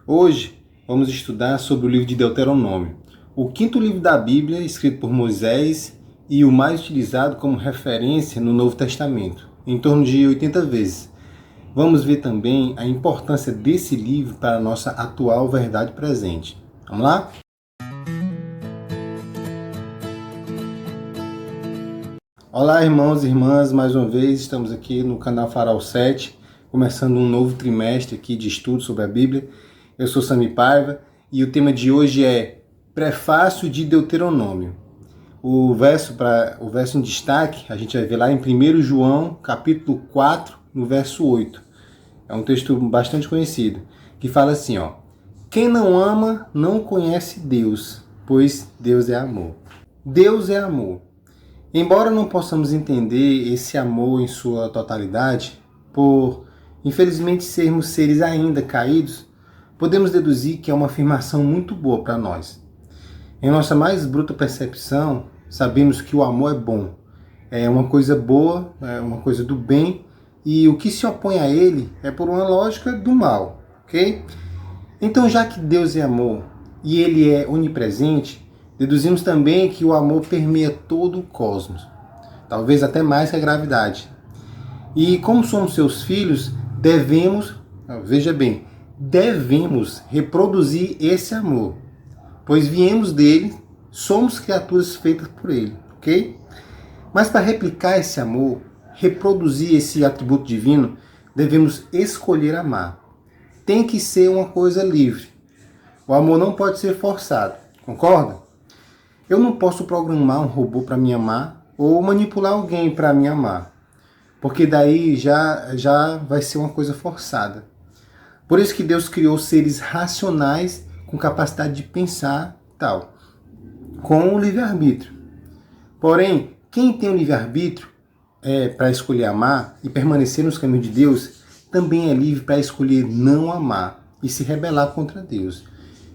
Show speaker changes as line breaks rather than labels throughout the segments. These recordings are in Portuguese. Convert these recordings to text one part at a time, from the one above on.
Hoje vamos estudar sobre o livro de Deuteronômio, o quinto livro da Bíblia escrito por Moisés e o mais utilizado como referência no Novo Testamento, em torno de 80 vezes. Vamos ver também a importância desse livro para a nossa atual verdade presente. Vamos lá? Olá, irmãos e irmãs, mais uma vez estamos aqui no canal Farol 7, começando um novo trimestre aqui de estudo sobre a Bíblia. Eu sou Sami Paiva e o tema de hoje é Prefácio de Deuteronômio. O verso em destaque a gente vai ver lá em 1 João, capítulo 4, no verso 8. É um texto bastante conhecido, que fala assim, ó: quem não ama não conhece Deus, pois Deus é amor. Deus é amor. Embora não possamos entender esse amor em sua totalidade, por infelizmente sermos seres ainda caídos, podemos deduzir que é uma afirmação muito boa para nós. Em nossa mais bruta percepção, sabemos que o amor é bom, é uma coisa boa, é uma coisa do bem, e o que se opõe a ele é por uma lógica do mal, ok? Então, já que Deus é amor e ele é onipresente, deduzimos também que o amor permeia todo o cosmos, talvez até mais que a gravidade. E como somos seus filhos, devemos reproduzir esse amor, pois viemos dele, somos criaturas feitas por ele, ok? Mas para replicar esse amor, reproduzir esse atributo divino, devemos escolher amar. Tem que ser uma coisa livre. O amor não pode ser forçado, concorda? Eu não posso programar um robô para me amar ou manipular alguém para me amar, porque daí já vai ser uma coisa forçada. Por isso que Deus criou seres racionais com capacidade de pensar tal, com o livre-arbítrio. Porém, quem tem o livre-arbítrio para escolher amar e permanecer nos caminhos de Deus, também é livre para escolher não amar e se rebelar contra Deus.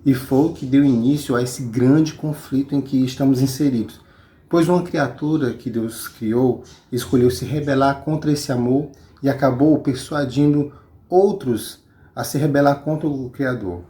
E foi o que deu início a esse grande conflito em que estamos inseridos. Pois uma criatura que Deus criou escolheu se rebelar contra esse amor e acabou persuadindo outros a se rebelar contra o Criador.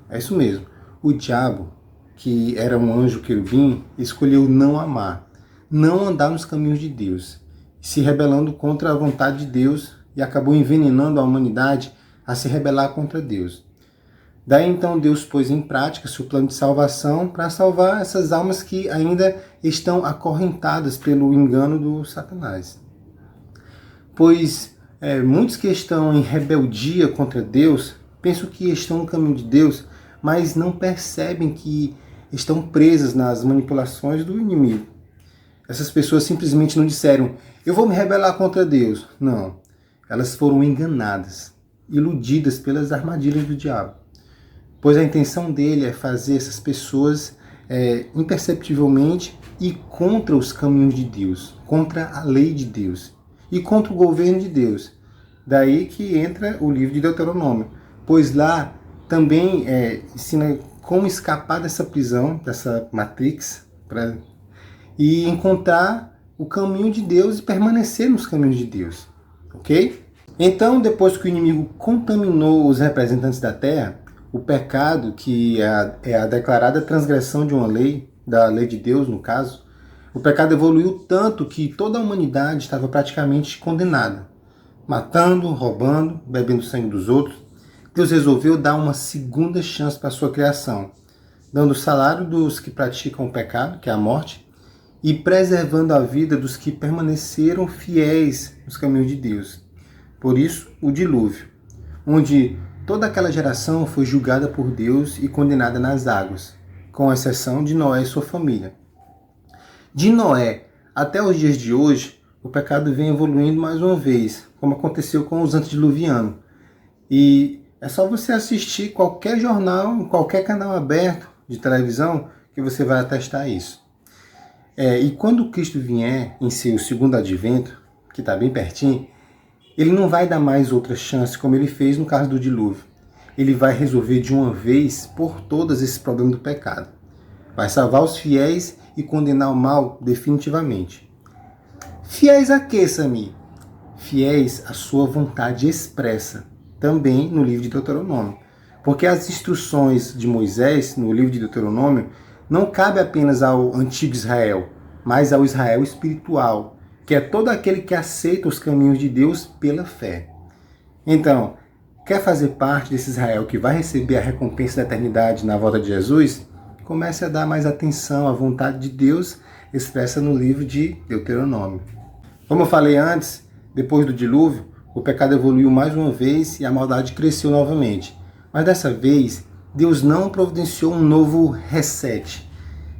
É isso mesmo. O diabo, que era um anjo querubim, escolheu não amar, não andar nos caminhos de Deus, se rebelando contra a vontade de Deus e acabou envenenando a humanidade a se rebelar contra Deus. Daí então Deus pôs em prática seu plano de salvação para salvar essas almas que ainda estão acorrentadas pelo engano do Satanás. Pois muitos que estão em rebeldia contra Deus pensam que estão no caminho de Deus, mas não percebem que estão presas nas manipulações do inimigo. Essas pessoas simplesmente não disseram, eu vou me rebelar contra Deus. Não, elas foram enganadas, iludidas pelas armadilhas do diabo. Pois a intenção dele é fazer essas pessoas imperceptivelmente ir contra os caminhos de Deus, contra a lei de Deus e contra o governo de Deus. Daí que entra o livro de Deuteronômio, pois lá também ensina como escapar dessa prisão, dessa matrix, e encontrar o caminho de Deus e permanecer nos caminhos de Deus, ok? Então, depois que o inimigo contaminou os representantes da terra, o pecado, que é a declarada transgressão de uma lei, da lei de Deus no caso, o pecado evoluiu tanto que toda a humanidade estava praticamente condenada, matando, roubando, bebendo sangue dos outros. Deus resolveu dar uma segunda chance para a sua criação, dando o salário dos que praticam o pecado, que é a morte, e preservando a vida dos que permaneceram fiéis nos caminhos de Deus. Por isso, o dilúvio, onde toda aquela geração foi julgada por Deus e condenada nas águas, com exceção de Noé e sua família. De Noé até os dias de hoje, o pecado vem evoluindo mais uma vez, como aconteceu com os antediluvianos. E é só você assistir qualquer jornal, qualquer canal aberto de televisão, que você vai atestar isso. E quando Cristo vier em seu segundo advento, que está bem pertinho, ele não vai dar mais outra chance, como ele fez no caso do dilúvio. Ele vai resolver de uma vez por todas esse problema do pecado. Vai salvar os fiéis e condenar o mal definitivamente. Fiéis a quê, Sami? Fiéis à sua vontade expressa, também no livro de Deuteronômio. Porque as instruções de Moisés, no livro de Deuteronômio, não cabe apenas ao antigo Israel, mas ao Israel espiritual, que é todo aquele que aceita os caminhos de Deus pela fé. Então, quer fazer parte desse Israel que vai receber a recompensa da eternidade na volta de Jesus? Comece a dar mais atenção à vontade de Deus expressa no livro de Deuteronômio. Como eu falei antes, depois do dilúvio, o pecado evoluiu mais uma vez e a maldade cresceu novamente. Mas dessa vez, Deus não providenciou um novo reset.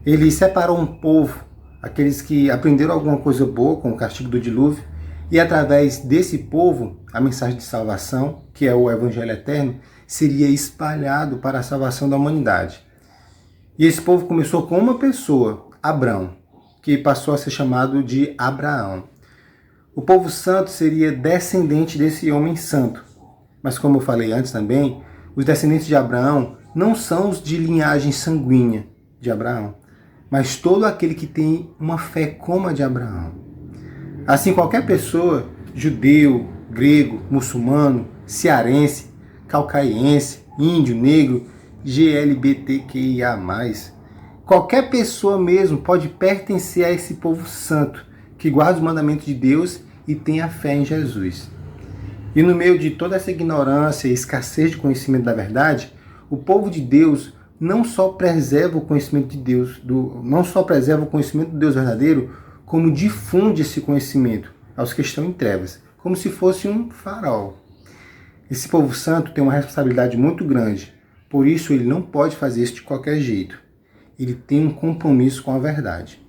Ele separou um povo, aqueles que aprenderam alguma coisa boa com o castigo do dilúvio, e através desse povo, a mensagem de salvação, que é o Evangelho Eterno, seria espalhado para a salvação da humanidade. E esse povo começou com uma pessoa, Abrão, que passou a ser chamado de Abraão. O povo santo seria descendente desse homem santo. Mas como eu falei antes também, os descendentes de Abraão não são os de linhagem sanguínea de Abraão, mas todo aquele que tem uma fé como a de Abraão. Assim, qualquer pessoa, judeu, grego, muçulmano, cearense, caucaiense, índio, negro, GLBTQIA+, qualquer pessoa mesmo pode pertencer a esse povo santo, que guarda os mandamentos de Deus e tem a fé em Jesus. E no meio de toda essa ignorância e escassez de conhecimento da verdade, o povo de Deus não só preserva o conhecimento de Deus, não só preserva o conhecimento do Deus verdadeiro, como difunde esse conhecimento aos que estão em trevas, como se fosse um farol. Esse povo santo tem uma responsabilidade muito grande, por isso ele não pode fazer isso de qualquer jeito. Ele tem um compromisso com a verdade.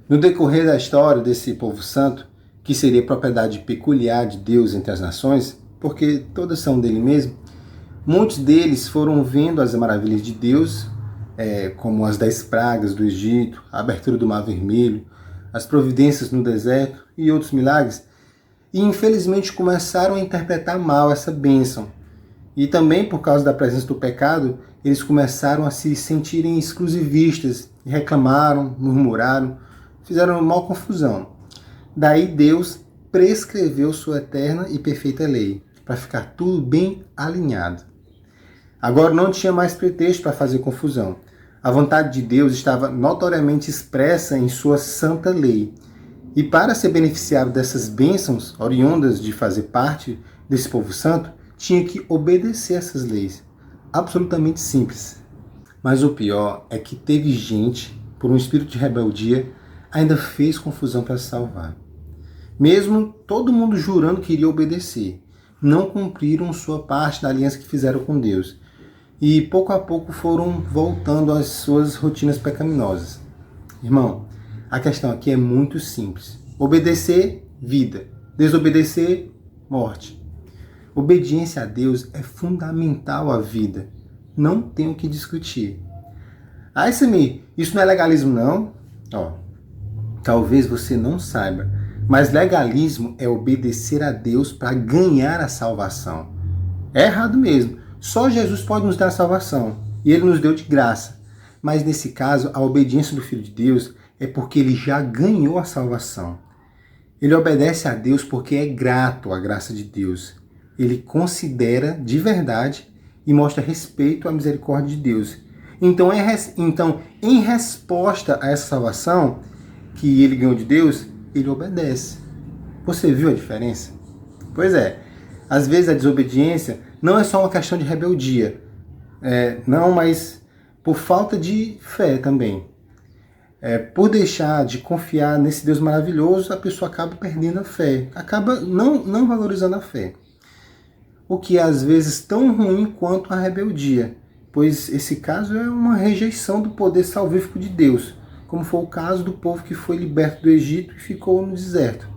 No decorrer da história desse povo santo, que seria propriedade peculiar de Deus entre as nações, porque todas são dele mesmo, muitos deles foram vendo as maravilhas de Deus, como as 10 pragas do Egito, a abertura do Mar Vermelho, as providências no deserto e outros milagres, e infelizmente começaram a interpretar mal essa bênção. E também por causa da presença do pecado, eles começaram a se sentirem exclusivistas, reclamaram, murmuraram, fizeram uma maior confusão. Daí Deus prescreveu sua eterna e perfeita lei, para ficar tudo bem alinhado. Agora não tinha mais pretexto para fazer confusão. A vontade de Deus estava notoriamente expressa em sua santa lei. E para ser beneficiado dessas bênçãos oriundas de fazer parte desse povo santo, tinha que obedecer essas leis. Absolutamente simples. Mas o pior é que teve gente, por um espírito de rebeldia, ainda fez confusão para se salvar. Mesmo todo mundo jurando que iria obedecer, não cumpriram sua parte da aliança que fizeram com Deus. E pouco a pouco foram voltando às suas rotinas pecaminosas. Irmão, a questão aqui é muito simples. Obedecer, vida. Desobedecer, morte. Obediência a Deus é fundamental à vida. Não tem o que discutir. Samir, isso não é legalismo não? Talvez você não saiba, mas legalismo é obedecer a Deus para ganhar a salvação. É errado mesmo. Só Jesus pode nos dar a salvação, e Ele nos deu de graça. Mas nesse caso, a obediência do Filho de Deus é porque Ele já ganhou a salvação. Ele obedece a Deus porque é grato à graça de Deus. Ele considera de verdade e mostra respeito à misericórdia de Deus. Então, em resposta a essa salvação que Ele ganhou de Deus, Ele obedece. Você viu a diferença? Pois é. Às vezes a desobediência não é só uma questão de rebeldia. Mas por falta de fé também. Por deixar de confiar nesse Deus maravilhoso, a pessoa acaba perdendo a fé. Acaba não valorizando a fé. O que é às vezes tão ruim quanto a rebeldia. Pois esse caso é uma rejeição do poder salvífico de Deus. Como foi o caso do povo que foi liberto do Egito e ficou no deserto.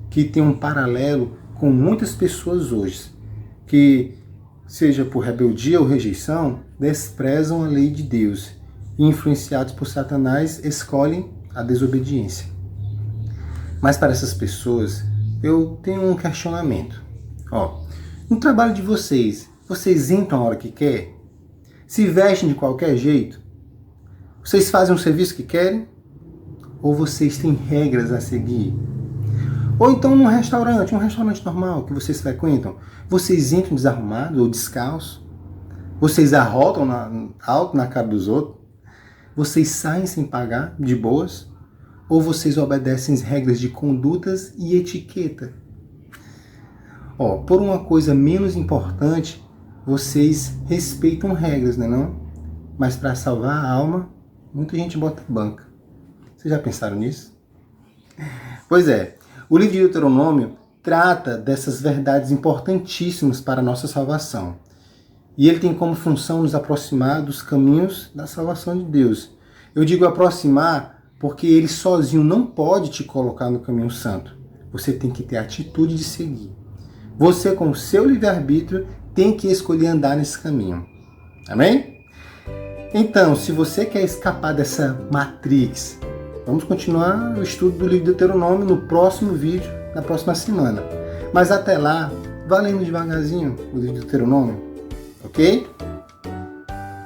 Que tem um paralelo com muitas pessoas hoje, que, seja por rebeldia ou rejeição, desprezam a lei de Deus e, influenciados por Satanás, escolhem a desobediência. Mas para essas pessoas, eu tenho um questionamento. No trabalho de vocês entram a hora que quer? Se vestem de qualquer jeito? Vocês fazem o serviço que querem? Ou vocês têm regras a seguir? Ou então num restaurante, um restaurante normal que vocês frequentam, vocês entram desarrumados ou descalços? Vocês arrotam alto na cara dos outros? Vocês saem sem pagar, de boas? Ou vocês obedecem as regras de condutas e etiqueta? Por uma coisa menos importante, vocês respeitam regras, né não? Mas para salvar a alma, muita gente bota banca. Vocês já pensaram nisso? Pois é, o livro de Deuteronômio trata dessas verdades importantíssimas para a nossa salvação. E ele tem como função nos aproximar dos caminhos da salvação de Deus. Eu digo aproximar porque ele sozinho não pode te colocar no caminho santo. Você tem que ter a atitude de seguir. Você, com o seu livre-arbítrio, tem que escolher andar nesse caminho. Amém? Então, se você quer escapar dessa matrix, vamos continuar o estudo do livro de Deuteronômio no próximo vídeo, na próxima semana. Mas até lá, vá lendo devagarzinho o livro de Deuteronômio, ok?